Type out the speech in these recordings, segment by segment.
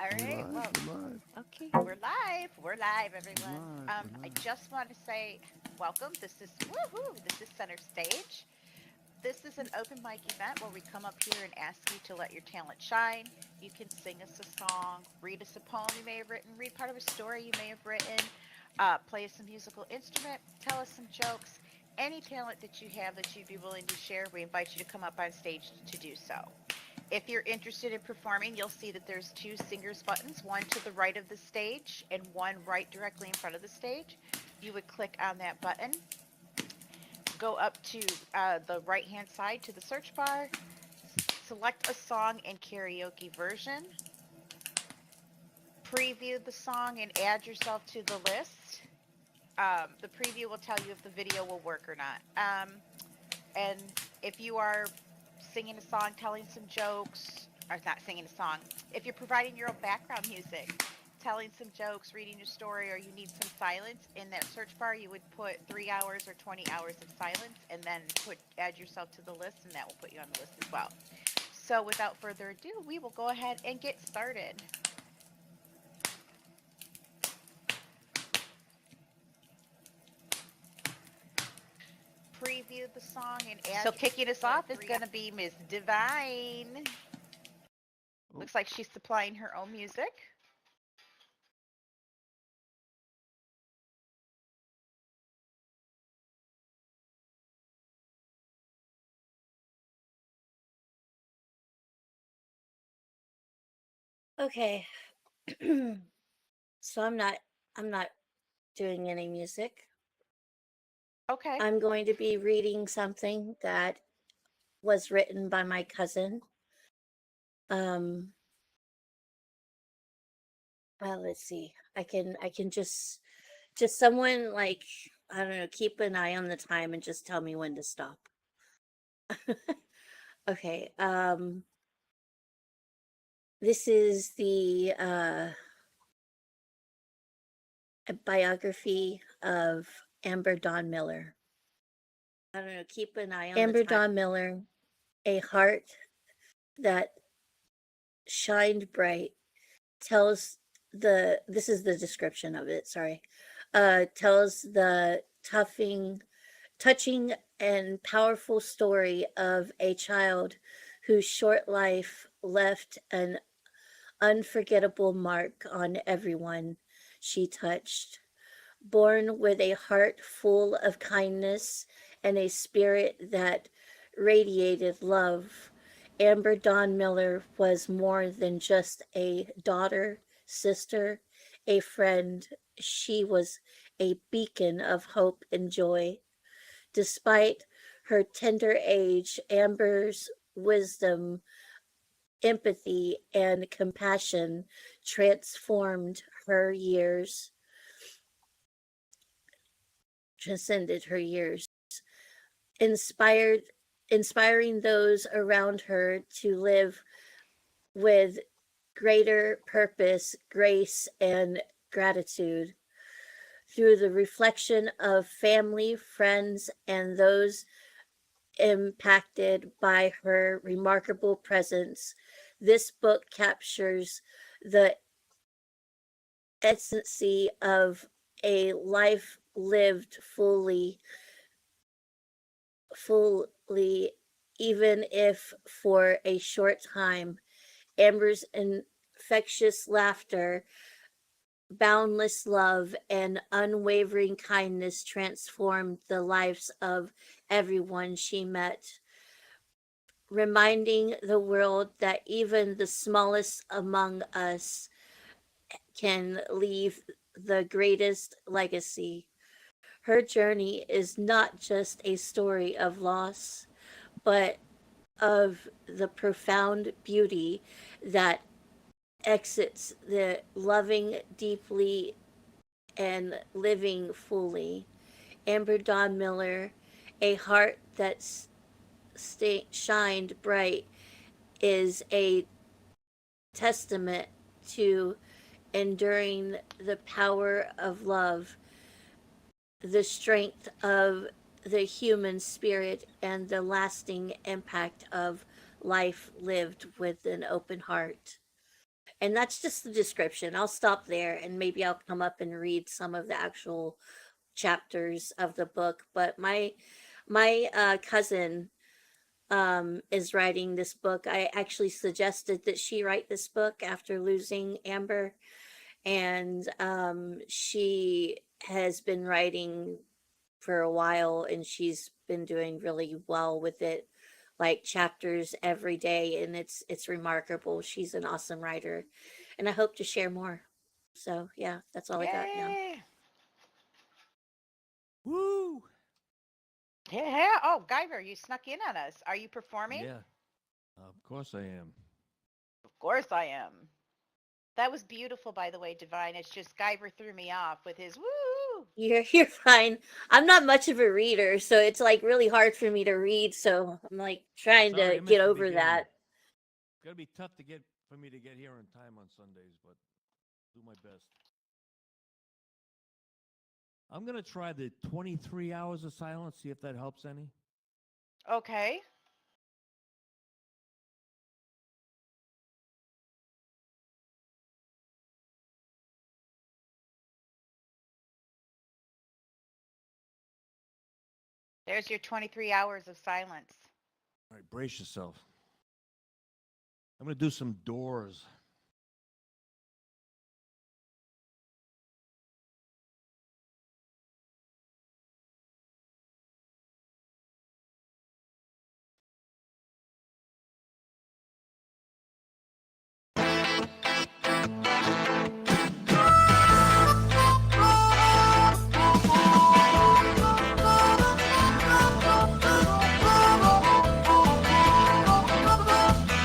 All We're right. live. Well, We're live. okay, we're live. We're live, We're everyone. live. We're I live. just want to say welcome. This is woohoo. This is Center Stage. This is an open mic event where we come up here and ask you to let your talent shine. You can sing us a song, read us a poem you may have written, read part of a story you may have written, play us a musical instrument, tell us some jokes. Any talent that you have that you'd be willing to share, we invite you to come up on stage to do so. If you're interested in performing, you'll see that there's two singers buttons, one to the right of the stage and one right directly in front of the stage. You would click on that button, go up to the right hand side to the search bar, select a song and karaoke version, preview the song and add yourself to the list. The preview will tell you if the video will work or not. And if you are singing a song, telling some jokes, or not singing a song, if you're providing your own background music, telling some jokes, reading your story, or you need some silence, in that search bar you would put 3 hours or 20 hours of silence and then add yourself to the list, and that will put you on the list as well. So without further ado, we will go ahead and get started. Preview the song and add. So kicking us off is going to be Miss Divine. Oh, Looks like she's supplying her own music. Okay. So I'm not doing any music. Okay. I'm going to be reading something that was written by my cousin. Um let's see. I can just someone like I don't know, keep an eye on the time and just tell me when to stop. Okay. This is the biography of Amber Dawn Miller. I don't know, keep an eye on Amber the time. Dawn Miller, a heart that shined bright, tells the this is the description of it, sorry. Tells the touching and powerful story of a child whose short life left an unforgettable mark on everyone she touched. Born with a heart full of kindness and a spirit that radiated love, Amber Dawn Miller was more than just a daughter, sister, a friend. She was a beacon of hope and joy. Despite her tender age, Amber's wisdom, empathy, and compassion transformed her years, transcended her years, inspired inspiring those around her to live with greater purpose, grace, and gratitude. Through the reflection of family, friends, and those impacted by her remarkable presence, this book captures the essency of a life lived fully, even if for a short time. Amber's infectious laughter, boundless love, and unwavering kindness transformed the lives of everyone she met, reminding the world that even the smallest among us can leave the greatest legacy. Her journey is not just a story of loss, but of the profound beauty that exits the loving deeply and living fully. Amber Dawn Miller, a heart that shined bright, is a testament to enduring the power of love, the strength of the human spirit, and the lasting impact of life lived with an open heart. And that's just the description. I'll stop there and maybe I'll come up and read some of the actual chapters of the book. But my cousin is writing this book. I actually suggested that she write this book after losing Amber, and she has been writing for a while, and she's been doing really well with it, like chapters every day, and it's remarkable. She's an awesome writer, and I hope to share more. So yeah, that's all I got now. Yay! Woo! Yeah. Oh, Guyver, you snuck in on us. Are you performing? Yeah, of course I am. Of course I am. That was beautiful, by the way, Divine. It's just Guyver threw me off with his woo. You're fine. I'm not much of a reader, so it's like really hard for me to read. So I'm like trying Sorry, to I get missed the over beginning. that. It's gonna be tough to get for me to get here on time on Sundays, but do my best. I'm gonna try the 23 hours of silence. See if that helps any. Okay. There's your 23 hours of silence. All right, brace yourself. I'm gonna do some doors.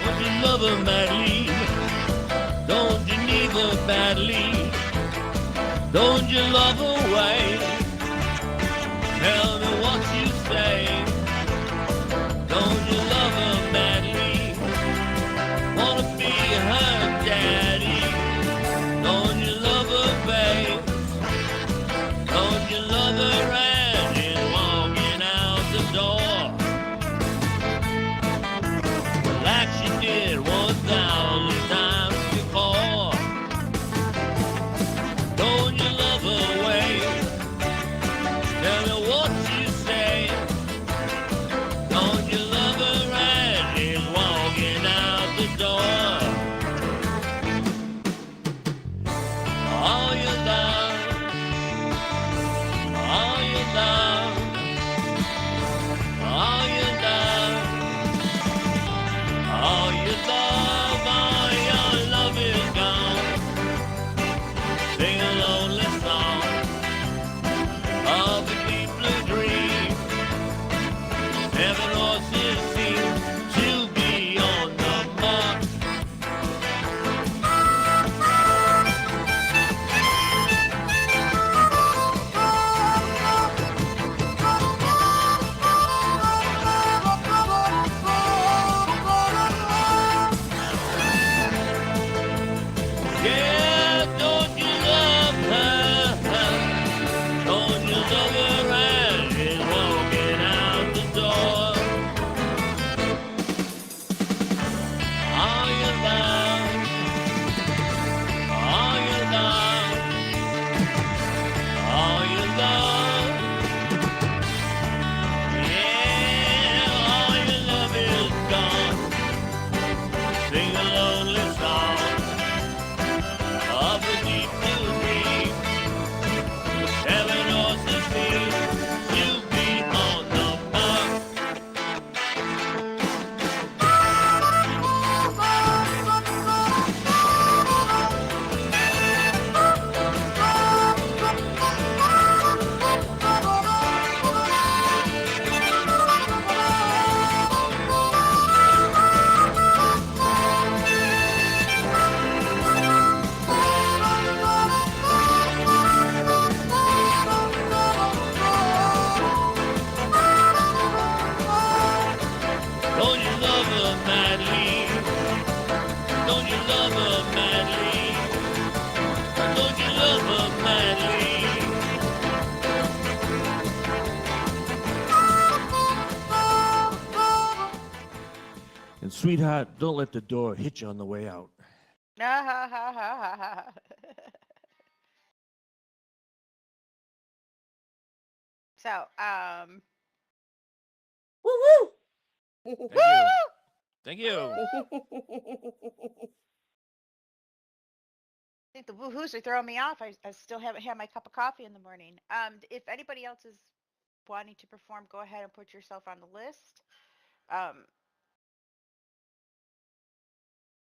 Don't you love her madly? Don't you need her badly? Don't you love her way? Tell me what you say. Don't you love her madly? Wanna be her daddy? Don't you love her, babe? Don't you love her as she's walking out the door? Like she did 1,000 times before. Don't you love her way? Tell me what you say. Don't you love her as she's walking out the door? All your love, all your love, all your love, all your love, all your love is gone. Sing a lonely song of a deep blue dream. Heaven horses seem to be on the mark. Yeah, don't you love her? Don't you love her as she's walking out the door? All your love, all your love, all your love. Yeah, all your love is gone. Sing a lonely song of a deep blue dream. Heaven horses seem to be on the mark. Don't you love her madly? Don't you love her madly? Don't you love her madly? And sweetheart, don't let the door hit you on the way out. Ah, ha, ha, ha, ha, ha. So, Woo Thank you. woo! Thank you. woo! I think the woohoos are throwing me off. I still haven't had my cup of coffee in the morning. If anybody else is wanting to perform, go ahead and put yourself on the list. Um,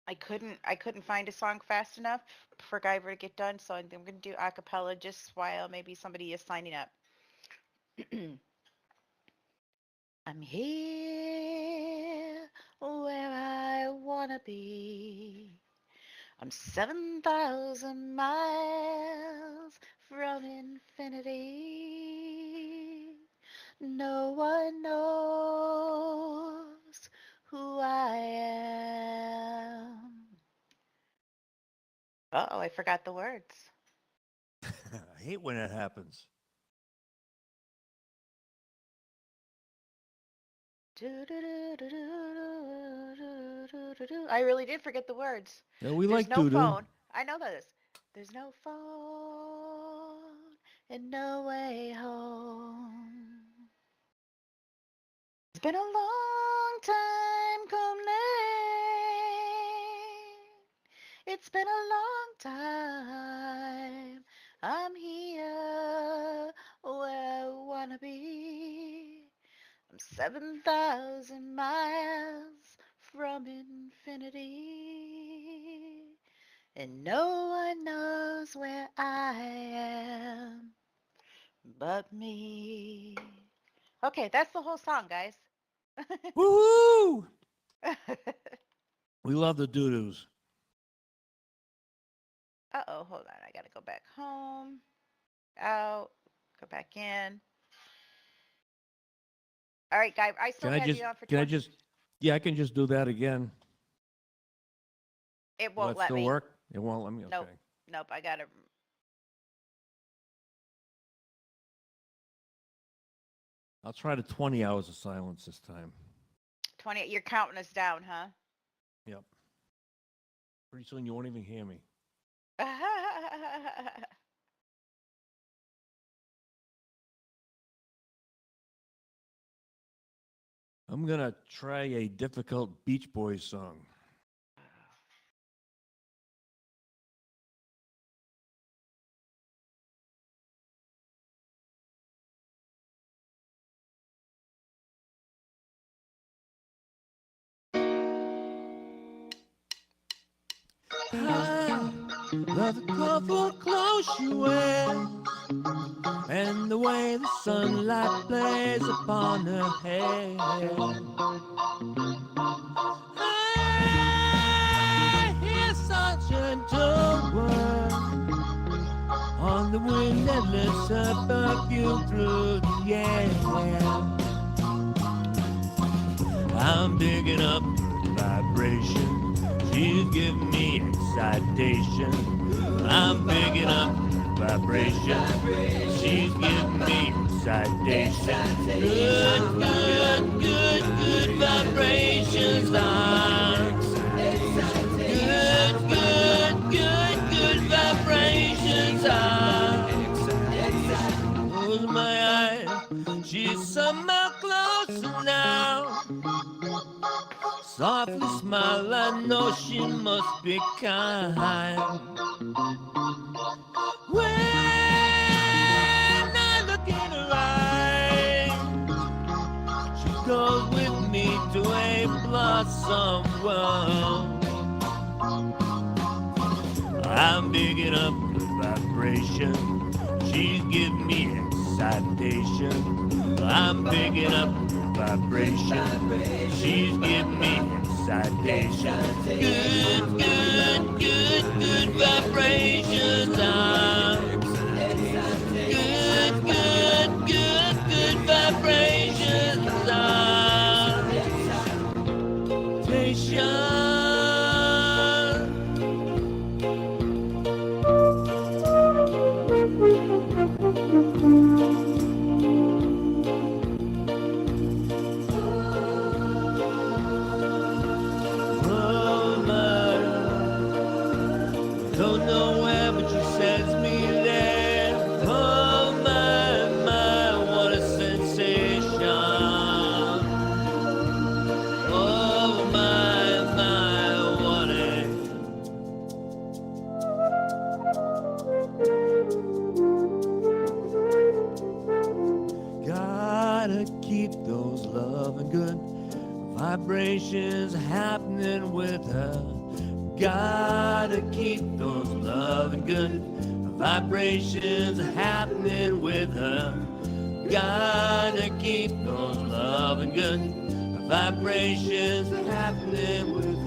I couldn't find a song fast enough for Guyver to get done, so I'm going to do a cappella just while maybe somebody is signing up. I'm here where I wanna be. I'm 7,000 miles from infinity. No one knows who I am. Uh-oh, I forgot the words. I hate when that happens. I really did forget the words. Yeah, we There's like no doo doo. phone. I know this. There's no phone and no way home. It's been a long time coming. It's been a long time. I'm here where I wanna be. I'm 7,000 miles from infinity. And no one knows where I am but me. Okay, that's the whole song, guys. Woohoo! We love the doo doos. Uh-oh, hold on. I gotta go back home, out, go back in. All right, guy, I still Can I have just? you on for Can I 20. just? Yeah, I can just do that again. It Will won't that let still me. work? It won't let me. Nope. Okay. Nope, I gotta. I'll try the 20 hours of silence this time. 20. You're counting us down, huh? Yep. Pretty soon you won't even hear me. I'm gonna try a difficult Beach Boys song. I love the colorful clothes you wear and the way the sunlight plays upon her hair. I hear such a gentle word on the wind that lifts her perfume through the air. I'm picking up vibration. She's giving me excitation. I'm picking up vibration. She's giving me excitation. Good, good, good, good vibrations are. Good, good, good, good vibrations are. Close my eyes. She's somehow closer now. Softly smile, I know she must be kind. When I look in her eyes, she goes with me to a blossom world. I'm picking up the vibration. She's giving me excitation. I'm picking up vibration. She's giving me excitation. Good, good, good, good vibrations are. Good, good, good, good vibrations are. Station. Don't know where, but she sends me there. Oh my, what a sensation. Oh my, what a... Gotta keep those loving good vibrations happening with her. Gotta keep those loving good vibrations happening with her. Gotta keep those loving good vibrations happening with her.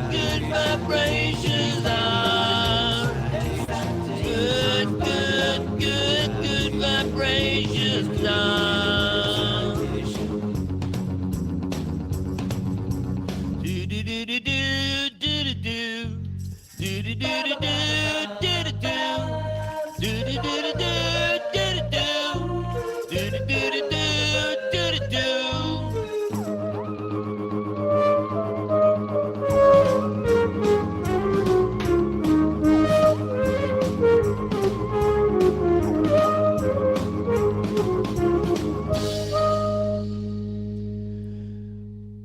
Good vibrations are good vibrations are. Do do do do do do do do do do do do do do do do do do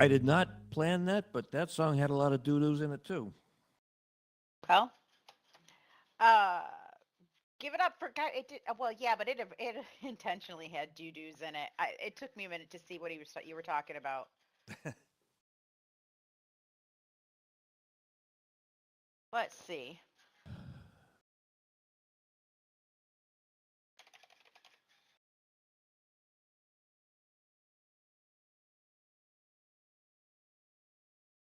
I did not plan that, but that song had a lot of doo-doos in it too. Well, uh, give it up for it. Did, well, yeah, but it intentionally had doo doos in it. It took me a minute to see what you were talking about. Let's see.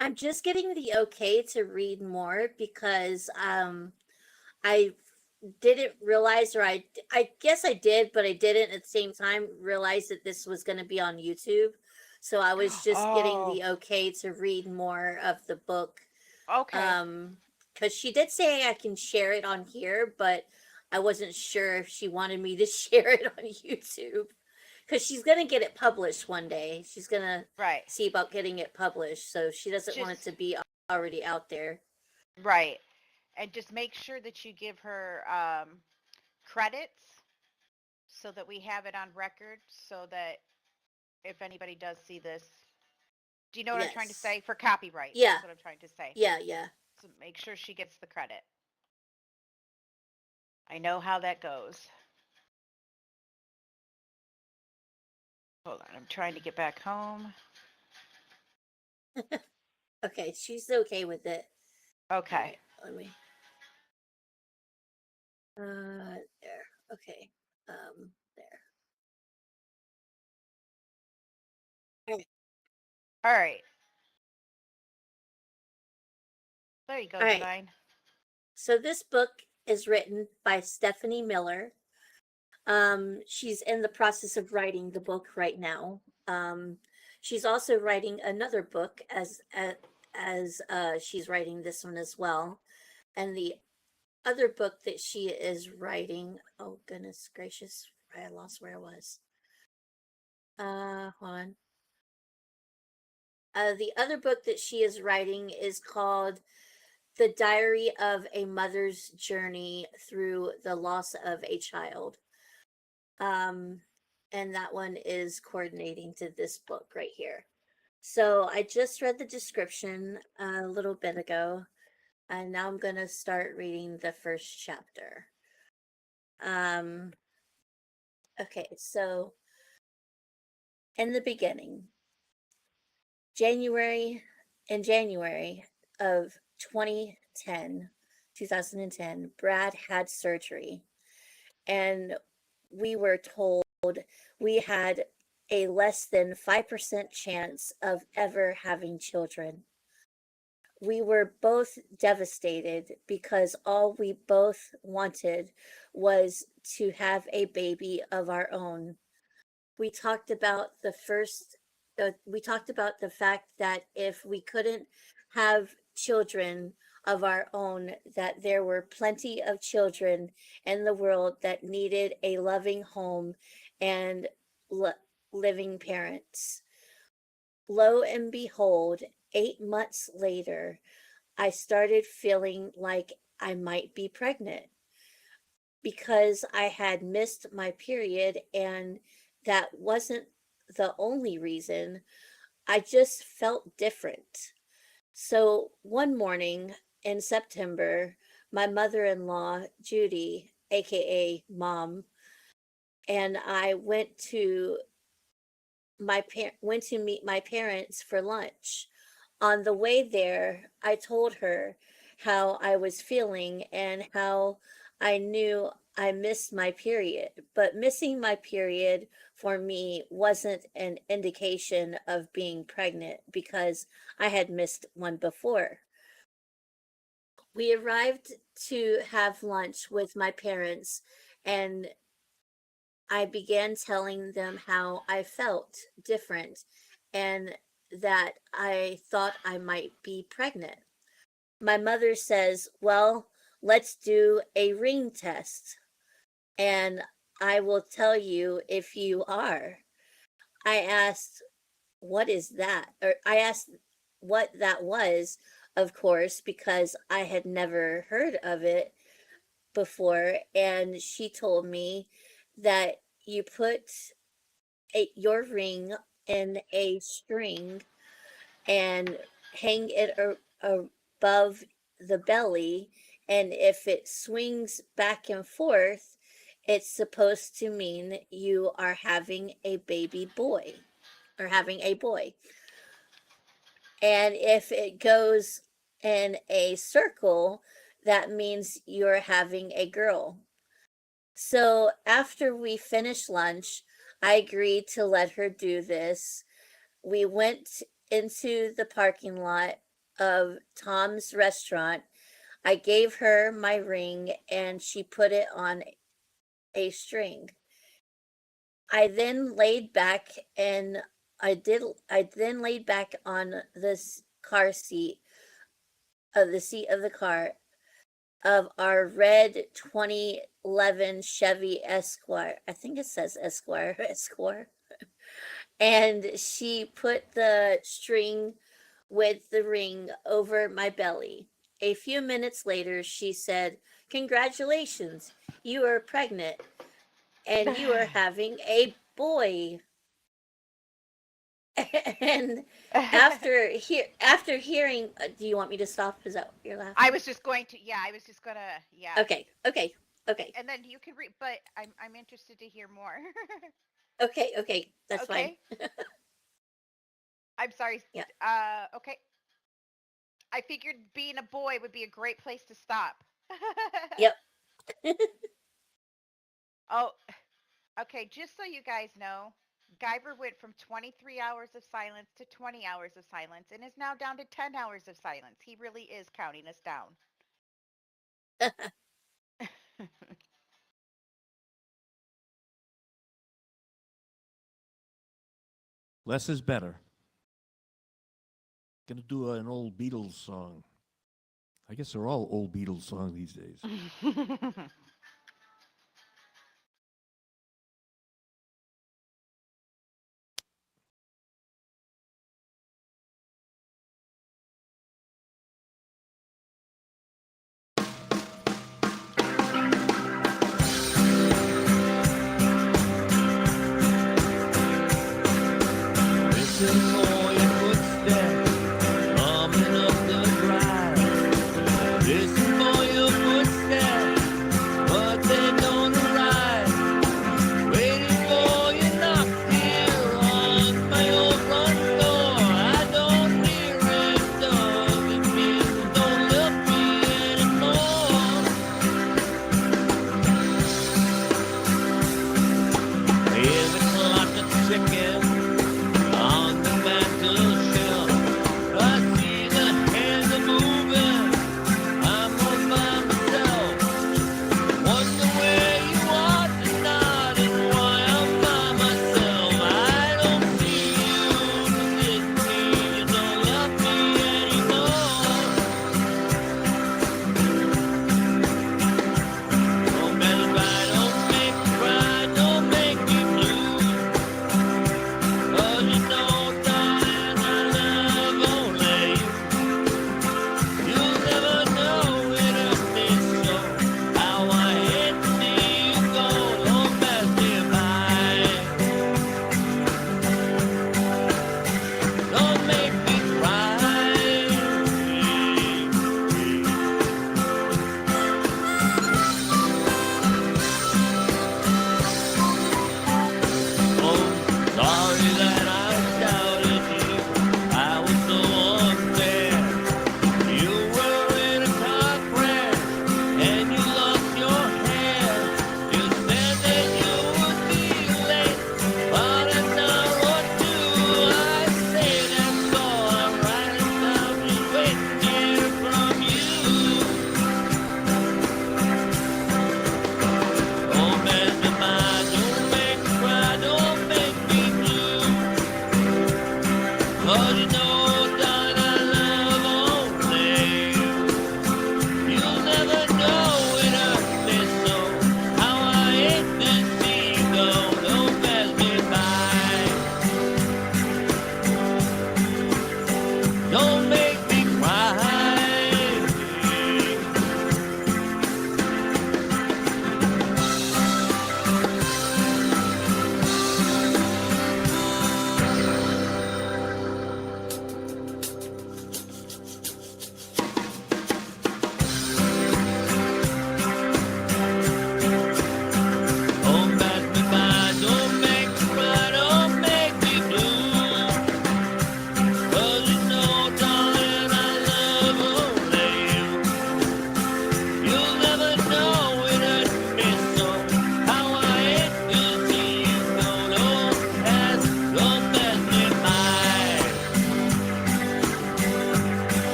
I'm just getting the okay to read more because I didn't realize, or I guess I did, but I didn't at the same time realize that this was going to be on YouTube. So I was just getting the okay to read more of the book. Okay. Because she did say I can share it on here, but I wasn't sure if she wanted me to share it on YouTube. Because she's gonna get it published one day. She's gonna Right. see about getting it published, so she doesn't want it Just to be already out there. right. And just make sure that you give her credits so that we have it on record so that if anybody does see this, do you know what I'm trying to Yes. say? For copyright. Yeah. That's what I'm trying to say. Yeah. So make sure she gets the credit. I know how that goes. Hold on. I'm trying to get back home. Okay, she's okay with it. Okay. Right, let me. There. Okay. There. All right. There you go, All right. Divine. So this book is written by Stephanie Miller. She's in the process of writing the book right now. She's also writing another book as she's writing this one as well. And the other book that she is writing, oh goodness gracious, I lost where I was. Hold on. The other book that she is writing is called The Diary of a Mother's Journey Through the Loss of a Child. And that one is coordinating to this book right here. So I just read the description a little bit ago, and now I'm going to start reading the first chapter. Okay, so in the beginning, in January of 2010, Brad had surgery, and we were told we had a less than 5% chance of ever having children. We were both devastated because all we both wanted was to have a baby of our own. We talked about the fact that if we couldn't have children, of our own, that there were plenty of children in the world that needed a loving home and lo- living parents. Lo and behold, 8 months later, I started feeling like I might be pregnant because I had missed my period, and that wasn't the only reason. I just felt different. So one morning in September, my mother in law, Judy, aka Mom, and I went to meet my parents for lunch. On the way there, I told her how I was feeling and how I knew I missed my period. But missing my period for me wasn't an indication of being pregnant because I had missed one before. We arrived to have lunch with my parents, and I began telling them how I felt different and that I thought I might be pregnant. My mother says, "Well, let's do a ring test, and I will tell you if you are." I asked, "What is that?" Or I asked what that was, of course, because I had never heard of it before. And she told me that you put your ring in a string and hang it above the belly, and if it swings back and forth, it's supposed to mean you are having a baby boy or having a boy. And if it goes in a circle, that means you're having a girl. So after we finished lunch, I agreed to let her do this. We went into the parking lot of Tom's restaurant. I gave her my ring and she put it on a string. I then laid back and I then laid back on this car seat of the seat of the car of our red 2011 Chevy Esquire. I think it says Esquire, Esquire. And she put the string with the ring over my belly. A few minutes later, she said, "Congratulations, you are pregnant and you are having a boy." And after hearing, do you want me to stop? Is that what you're I laughing? was just going to, yeah, I was just gonna, yeah. Okay, okay, okay, And then you can read, but I'm interested to hear more. okay, okay. That's fine. Okay. I'm sorry. Yeah. Okay. I figured being a boy would be a great place to stop. Yep. Oh, okay. Just so you guys know, Guyver went from 23 hours of silence to 20 hours of silence and is now down to 10 hours of silence. He really is counting us down. Less is better. Gonna do an old Beatles song. I guess they're all old Beatles songs these days. Listen for your footsteps coming up the drive. Listen for your footsteps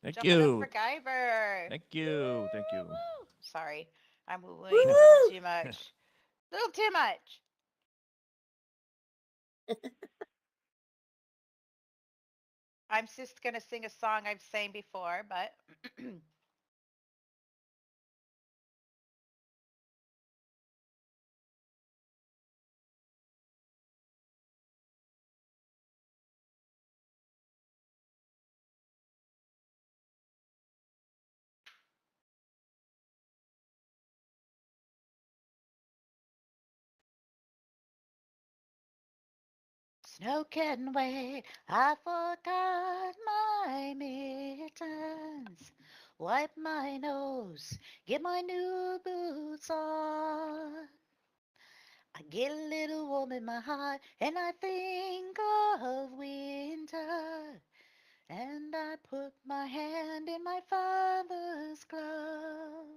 Thank Jumping up for you. Guyver. Thank Woo, you. Thank you. woo, woo. Sorry, I'm wooing a little Woohoo! too much. Little too much. I'm just gonna sing a song I've sang before, but snow can wait. I forgot my mittens. Wipe my nose, get my new boots on. I get a little warm in my heart, and I think of winter. And I put my hand in my father's glove.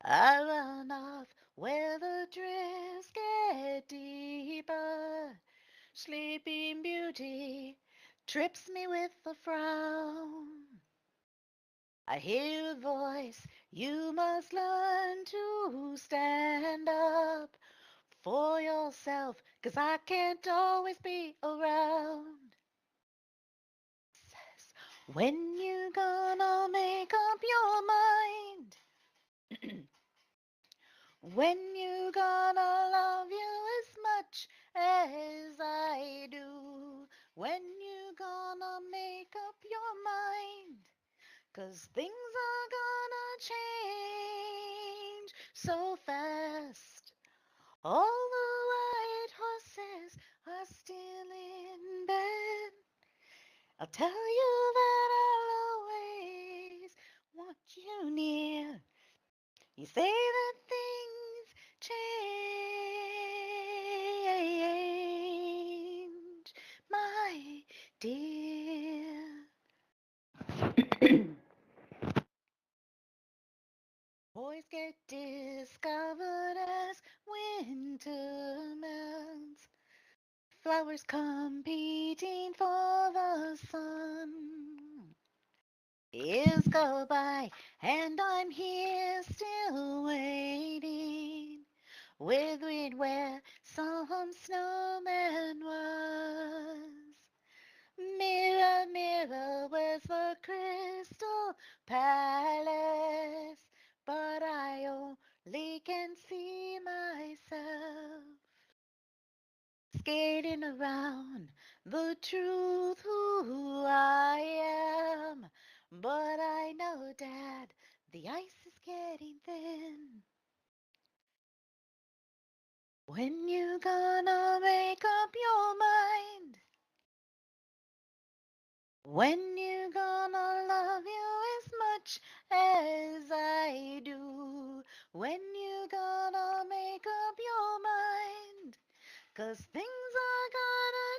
I run off where the drifts get deeper. Sleeping Beauty trips me with a frown. I hear a voice, you must learn to stand up for yourself, 'cause I can't always be around. Says, when you gonna make up your mind? When you gonna love you as much as I do? When you gonna make up your mind? 'Cause things are gonna change so fast. All the white horses are still in bed. I'll tell you that I'll always want you near. You say that things change, my dear. Boys get discovered as winter melts. Flowers competing for the sun. Years go by, and I'm here still waiting, wondering where some snowman was. Mirror, mirror, where's the crystal palace? But I only can see myself skating around the truth who I am. But I know, Dad, the ice is getting thin. When you gonna make up your mind? When you gonna love you as much as I do? When you gonna make up your mind? 'Cause things are gonna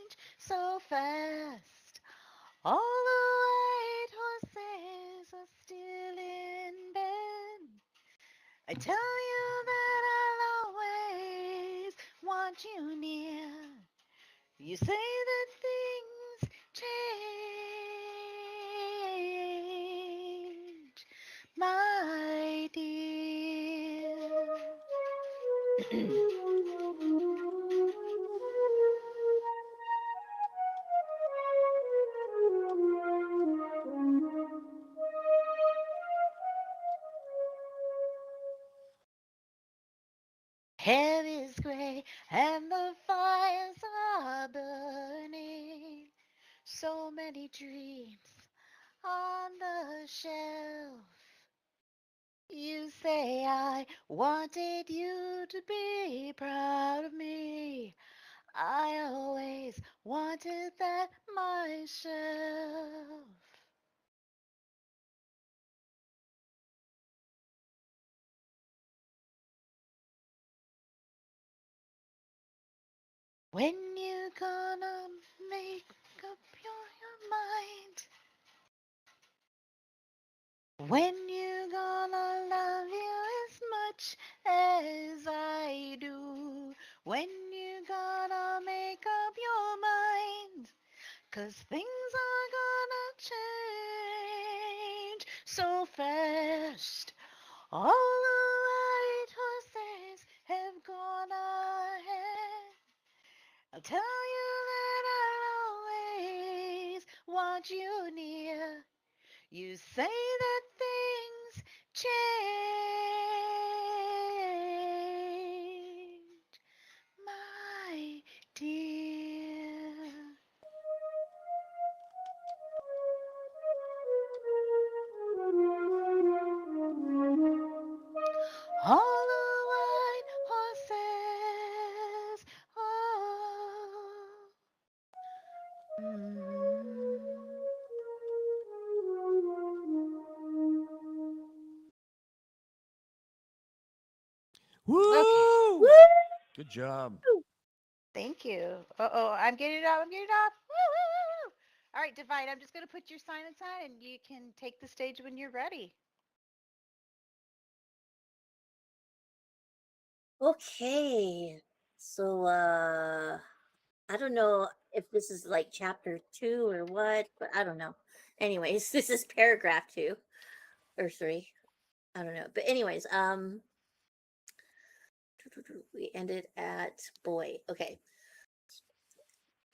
change so fast. All the white horses are still in bed. I tell you that I'll always want you near. You say that things change, my dear. Hair is gray and the fires are burning. So many dreams on the shelf. You say I wanted you to be proud of me. I always wanted that myself. When you gonna make up your mind? When you gonna love you as much as I do? When you gonna make up your mind? 'Cause things are gonna change so fast. All the right horses have gone ahead. I'll tell you that I'll always want you near. You say that things change, my dear. All the white horses. Oh. Mm. Okay. Woo! Woo! Good job. Thank you. Uh-oh, I'm getting it off. I'm getting it off. Woo, woo, woo. All right, Divine, I'm just going to put your sign aside and you can take the stage when you're ready. Okay. So I don't know if this is like chapter 2 or what, but I don't know. Anyways, this is paragraph 2 or 3. I don't know. But anyways, we ended at boy. Okay.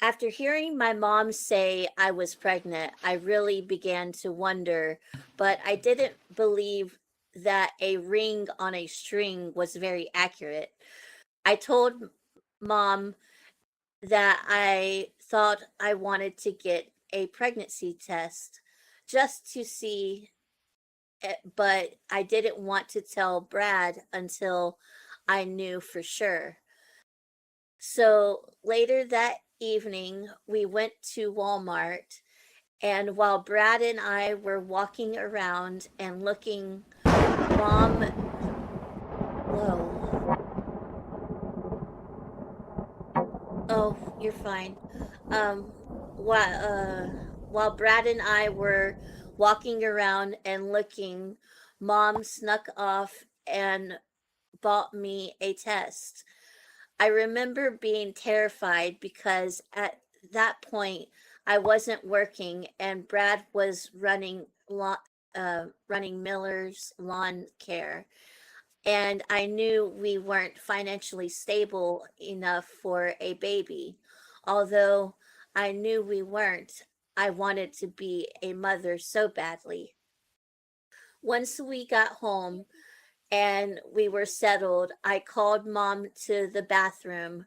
After hearing my mom say I was pregnant, I really began to wonder, but I didn't believe that a ring on a string was very accurate. I told mom that I thought I wanted to get a pregnancy test just to see it, but I didn't want to tell Brad until I knew for sure. So later that evening, we went to Walmart, and while Brad and I were walking around and looking, mom, whoa, oh, you're fine. Um, while Brad and I were walking around and looking, mom snuck off and bought me a test. I remember being terrified because at that point I wasn't working and Brad was running Miller's lawn care, and I knew we weren't financially stable enough for a baby. Although I knew we weren't, I wanted to be a mother so badly. Once we got home and we were settled, I called mom to the bathroom.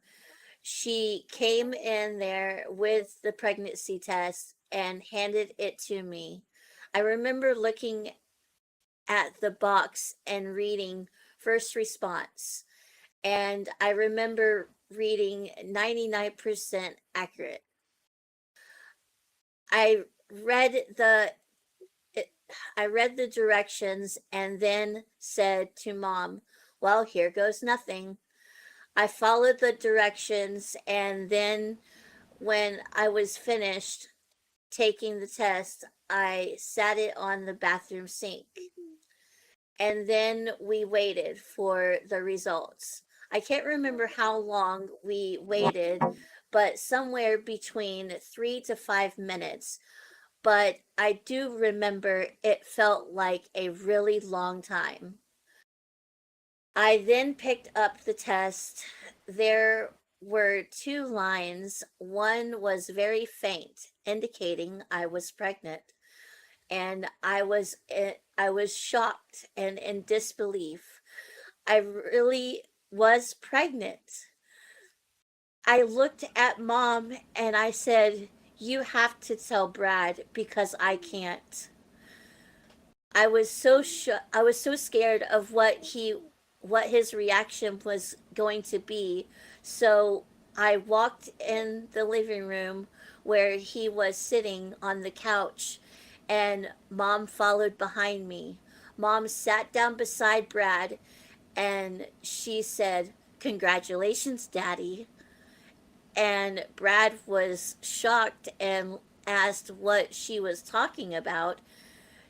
She came in there with the pregnancy test and handed it to me. I remember looking at the box and reading first response, and I remember reading 99% accurate. I read the I read the directions and then said to mom, "Well, here goes nothing." I followed the directions, and then when I was finished taking the test, I sat it on the bathroom sink. And then we waited for the results. I can't remember how long we waited, but somewhere between 3 to 5 minutes. But I do remember it felt like a really long time. I then picked up the test. There were two lines. One was very faint, indicating I was pregnant, and I was shocked and in disbelief. I really was pregnant. I looked at mom and I said, "You have to tell Brad because I can't." I was so scared of what his reaction was going to be. So I walked in the living room where he was sitting on the couch, and mom followed behind me. Mom sat down beside Brad and she said, "Congratulations, Daddy." And Brad was shocked and asked what she was talking about.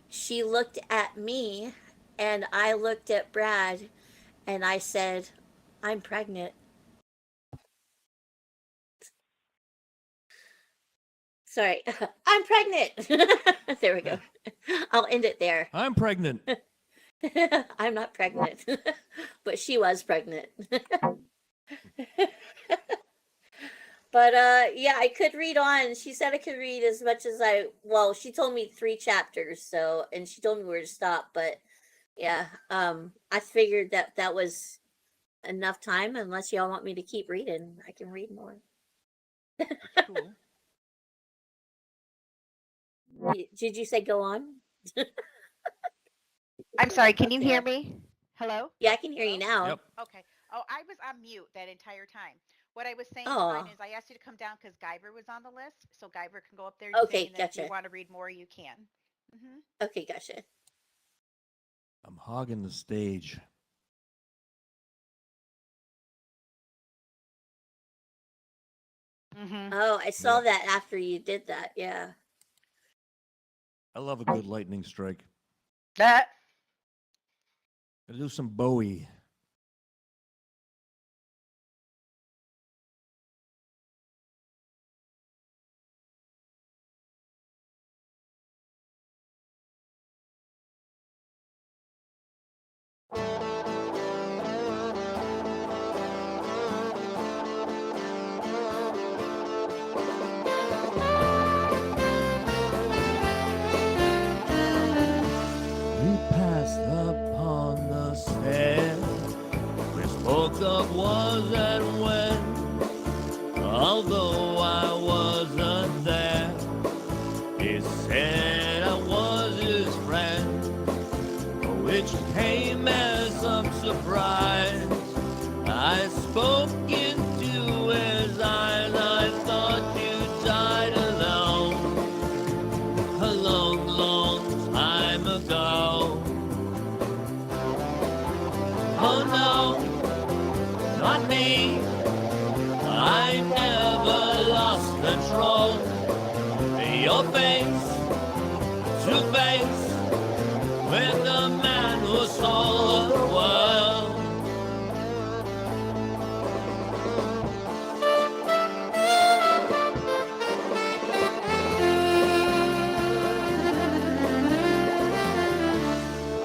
She looked at me and I looked at Brad and I said, "I'm pregnant." Sorry. I'm pregnant. There we go. I'll end it there. I'm pregnant. I'm not pregnant, but she was pregnant. But yeah, I could read on. She said I could read as much as well, she told me 3 chapters, so, and she told me where to stop, but yeah, I figured that that was enough time. Unless y'all want me to keep reading, I can read more. Cool. Did you say go on? I'm sorry, can you Okay. hear me? Hello? Yeah, I can hear you now. Yep. Okay. Oh, I was on mute that entire time. What I was saying, Oh, Divine, is I asked you to come down because Guyver was on the list. So Guyver can go up there and sing, okay, and then if you gotcha. want to read more, you can. Hmm. Okay, gotcha. I'm hogging the stage. Hmm. Oh, I saw Yep. that after you did that. Yeah. I love a good lightning strike. That. Gotta do some Bowie. We passed upon the stair. We spoke of was and when, although I wasn't there. He said I was his friend, which came as some surprise. I spoke into his eyes. I thought you died alone a long, long time ago. Oh no, not me. I never lost control. Your face to face with the man who sold the world.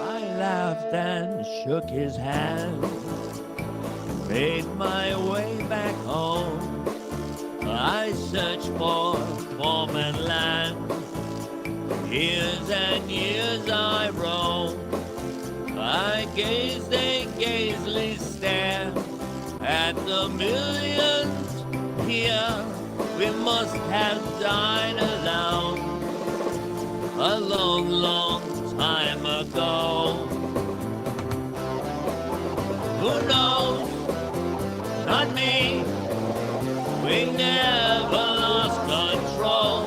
I laughed and shook his hand, made my way back home. I searched for form and land. Years and years I roamed. I gazed a gazely stare at the millions here. We must have died alone a long, long time ago. Who knows? Not me. We never lost control.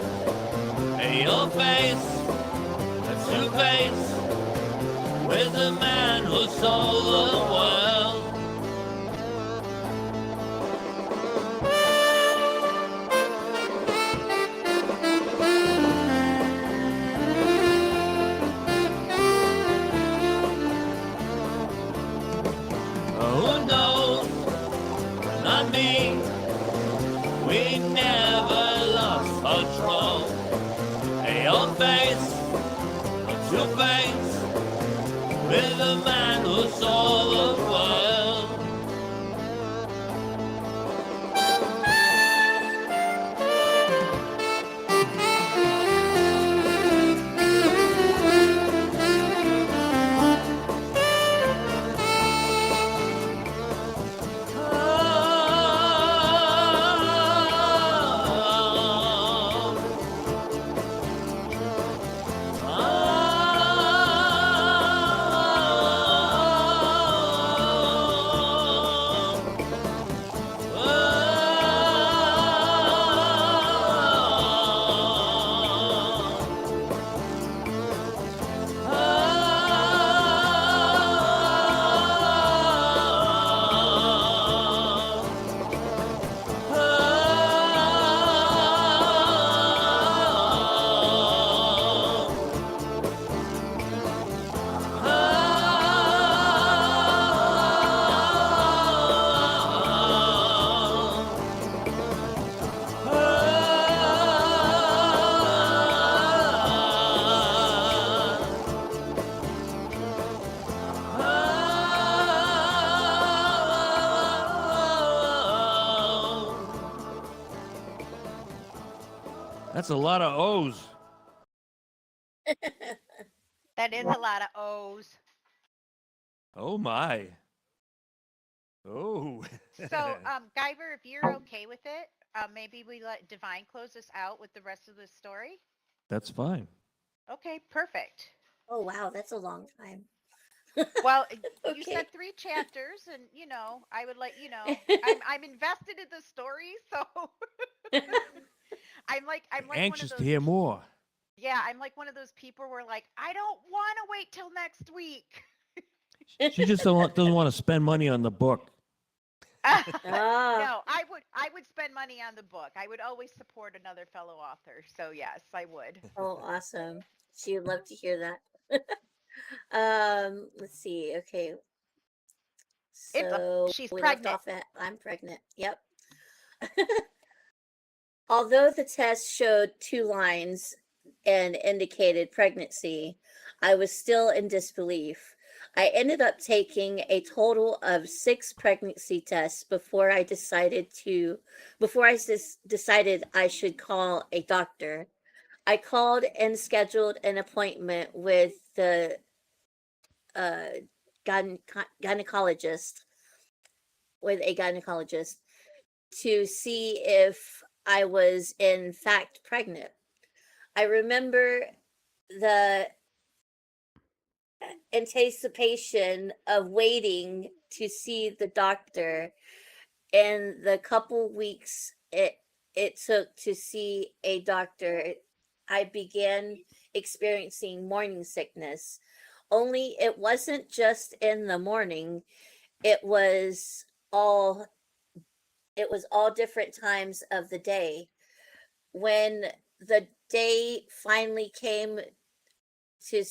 Your face to face with the man who sold the world. Who knows? Not me. We never lost control. Your face to face with the man who sold the world. That's a lot of O's. That is a lot of O's. Oh my. Oh. So, Guyver, if you're okay with it, maybe we let Divine close us out with the rest of the story. That's fine. Okay, perfect. Oh wow, that's a long time. Well, you Okay. said 3 chapters, and I would let you know. I'm invested in the story, so I'm like one of Anxious to those. hear more. Yeah, I'm like one of those people where like I don't want to wait till next week. She just doesn't want to spend money on the book. Ah, No, I would spend money on the book. I would always support another fellow author. So yes, I would. oh, awesome. She would love to hear that. Let's see. Okay, It's a so she's we left pregnant. off at I'm pregnant. Yep. Although the test showed 2 lines and indicated pregnancy, I was still in disbelief. I ended up taking a total of 6 pregnancy tests before I decided I should call a doctor. I called and scheduled an appointment with the uh, gynecologist, with a gynecologist to see if I was in fact pregnant. I remember the anticipation of waiting to see the doctor and the couple weeks it took to see a doctor. I began experiencing morning sickness. Only it wasn't just in the morning. It was all it was all different times of the day. When the day finally came to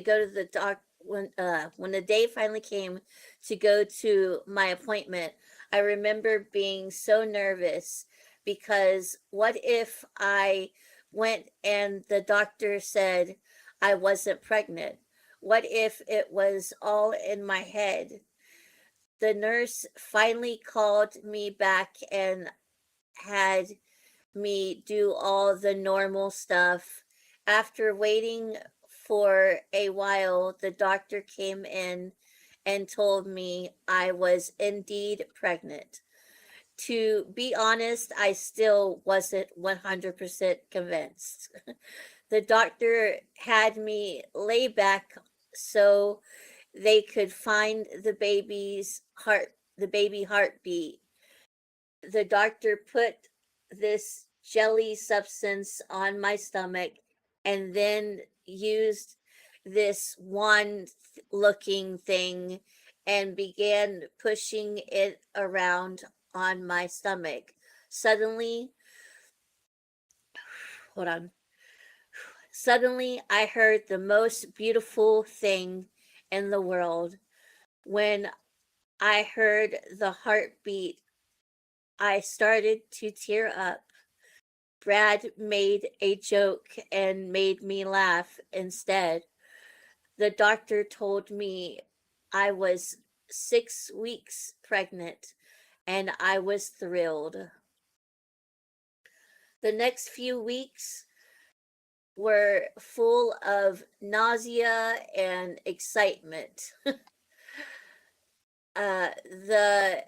go to the doc when the day finally came to go to my appointment, I remember being so nervous because what if I went and the doctor said I wasn't pregnant? What if it was all in my head? The nurse finally called me back and had me do all the normal stuff. After waiting for a while, the doctor came in and told me I was indeed pregnant. To be honest, I still wasn't 100% convinced. The doctor had me lay back so they could find the baby heartbeat. The doctor put this jelly substance on my stomach and then used this wand looking thing and began pushing it around on my stomach. Suddenly, hold on. Suddenly, I heard the most beautiful thing in the world. When I heard the heartbeat, I started to tear up. Brad made a joke and made me laugh instead. The doctor told me I was 6 weeks pregnant, and I was thrilled. The next few weeks were full of nausea and excitement. The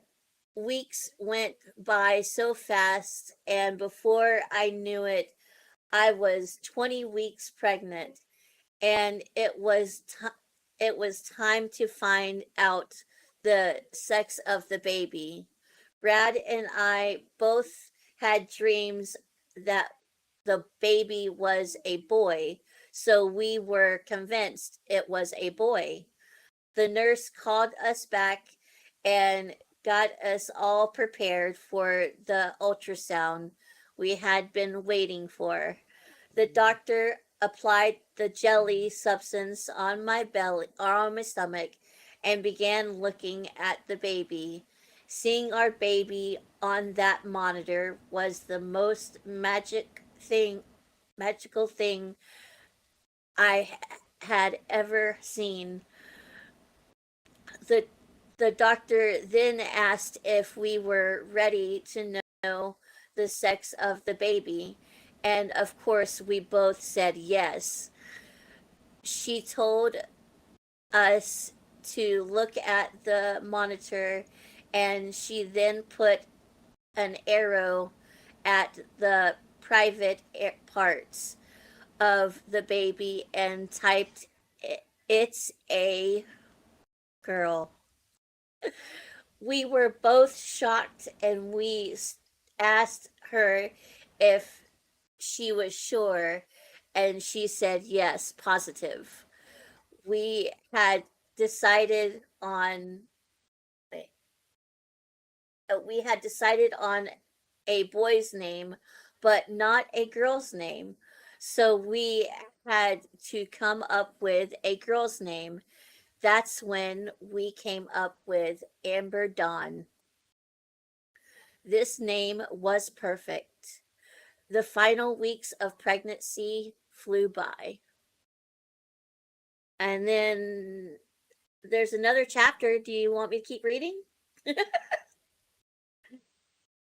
weeks went by so fast, and before I knew it, I was 20 weeks pregnant, and it was time to find out the sex of the baby. Brad and I both had dreams that the baby was a boy, so we were convinced it was a boy. The nurse called us back and got us all prepared for the ultrasound we had been waiting for. The doctor applied the jelly substance on my belly or on my stomach and began looking at the baby. Seeing our baby on that monitor was the most magical thing I had ever seen. The the doctor then asked if we were ready to know the sex of the baby, And of course, we both said yes. She told us to look at the monitor, and she then put an arrow at the private parts of the baby and typed, "It's a girl." We were both shocked, and we asked her if she was sure, and she said yes, positive. We had decided on a boy's name, but not a girl's name. So we had to come up with a girl's name. That's when we came up with Amber Dawn. This name was perfect. The final weeks of pregnancy flew by. And then there's another chapter. Do you want me to keep reading?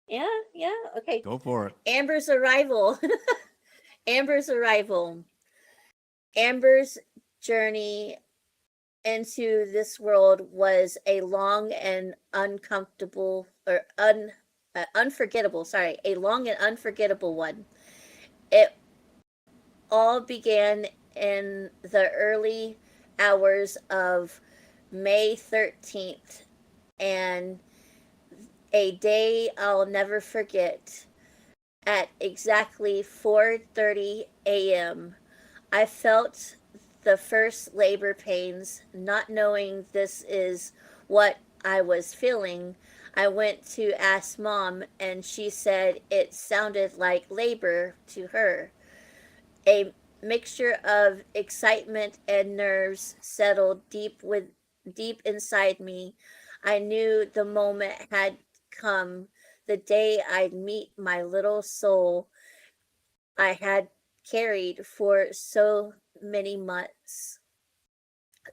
Yeah, yeah, okay. Go for it. Amber's arrival. Amber's arrival. Amber's journey into this world was a long and uncomfortable or unforgettable, sorry, a long and unforgettable one. It all began in the early hours of May 13th, and a day I'll never forget. At exactly 4:30 a.m., I felt the first labor pains. Not knowing this is what I was feeling, I went to ask Mom, and she said it sounded like labor to her. A mixture of excitement and nerves settled deep inside me. I knew the moment had come, the day I'd meet my little soul I had carried for so many months.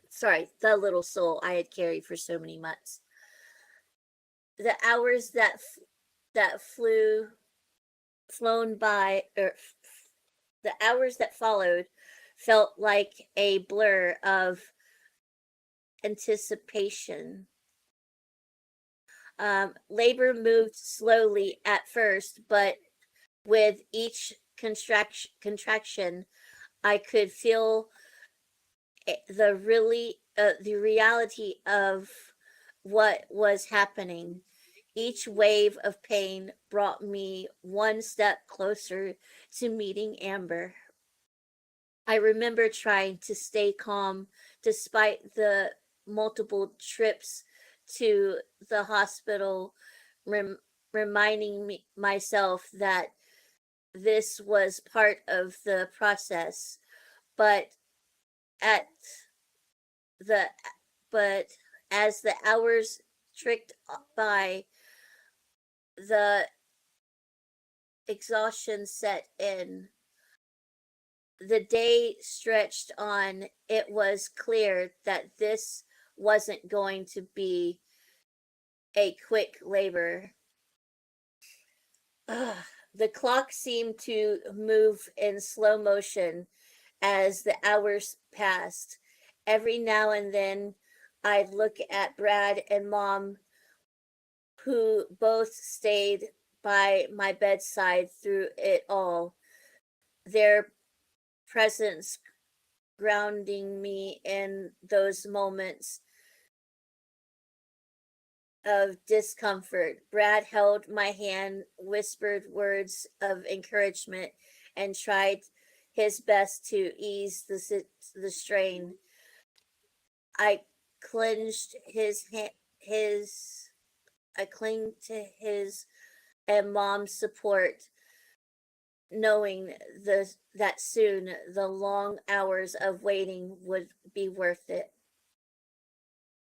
Sorry, the little soul I had carried for so many months. The hours that flown by, or the hours that followed, felt like a blur of anticipation. Labor moved slowly at first, but with each contraction, I could feel the reality of what was happening. Each wave of pain brought me one step closer to meeting Amber. I remember trying to stay calm despite the multiple trips to the hospital, rem- reminding myself that this was part of the process. But at the but as the hours tricked by, the exhaustion set in. The day stretched on. It was clear that this wasn't going to be a quick labor. Ugh. The clock seemed to move in slow motion as the hours passed. Every now and then, I'd look at Brad and Mom, who both stayed by my bedside through it all, their presence grounding me in those moments of discomfort. Brad held my hand, whispered words of encouragement, and tried his best to ease the strain. I clenched his I clinged to his and Mom's support, knowing that soon the long hours of waiting would be worth it.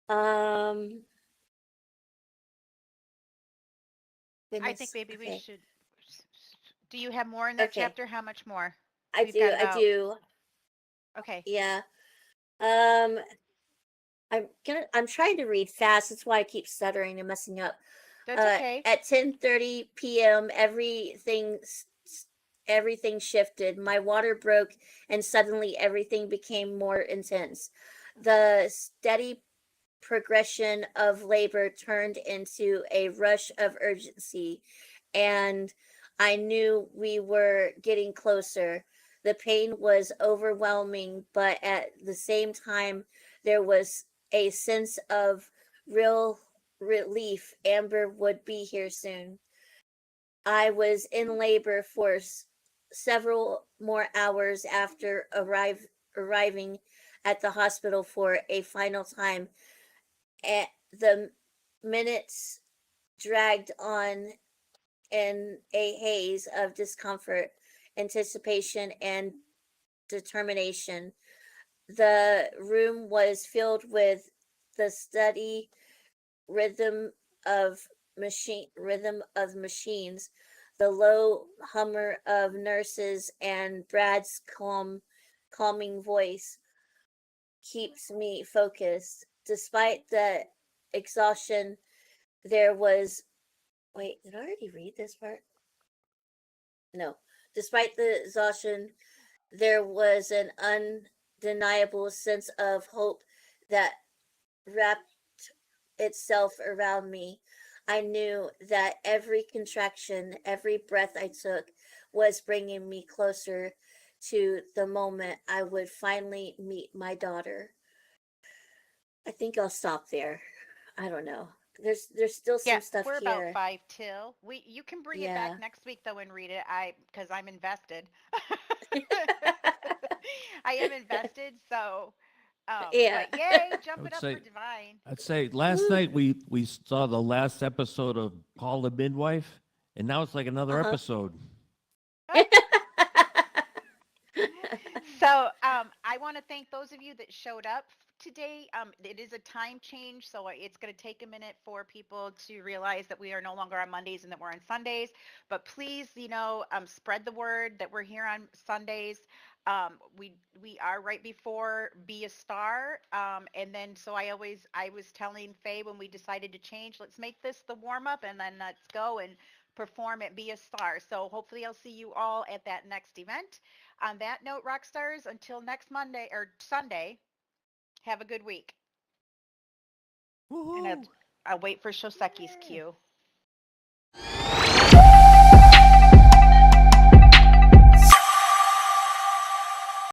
Um, I think goodness. maybe we Okay. should. Do you have more in that Okay. chapter? How much more? I We've do. got I about. do. Okay, Yeah. Um, I'm trying to read fast. That's why I keep stuttering and messing up. that's okay. At 10:30 p.m., everything shifted. My water broke, and suddenly everything became more intense. The steady progression of labor turned into a rush of urgency, and I knew we were getting closer. The pain was overwhelming, but at the same time, there was a sense of real relief. Amber would be here soon. I was in labor for several more hours after arriving at the hospital for a final time. The minutes dragged on in a haze of discomfort, anticipation, and determination. The room was filled with the steady rhythm rhythm of machines, the low humor of nurses, and Brad's calming voice keeps me focused. Despite the exhaustion, there was wait, did I already read this part? No. Despite the exhaustion, there was an undeniable sense of hope that wrapped itself around me. I knew that every contraction, every breath I took was bringing me closer to the moment I would finally meet my daughter. I think I'll stop there. I don't know. There's still Yeah, some stuff we're about here. five till. We You can bring it back Yeah. next week though and read it. I because I'm invested. I am invested, so Yeah. but yay, I jump it would up for say divine. I'd say last Woo. night we saw the last episode of Call the Midwife, and now it's like another Uh-huh. episode. So I want to thank those of you that showed up today. It is a time change, so it's going to take a minute for people to realize that we are no longer on Mondays and that we're on Sundays. But please, spread the word that we're here on Sundays. We are right before Be a Star, and then so I was telling Faye when we decided to change, let's make this the warm up, and then let's go and perform at Be a Star. So hopefully I'll see you all at that next event. On that note, rock stars, until next Monday or Sunday, have a good week. And Woohoo! I'll wait for Shoseki's cue.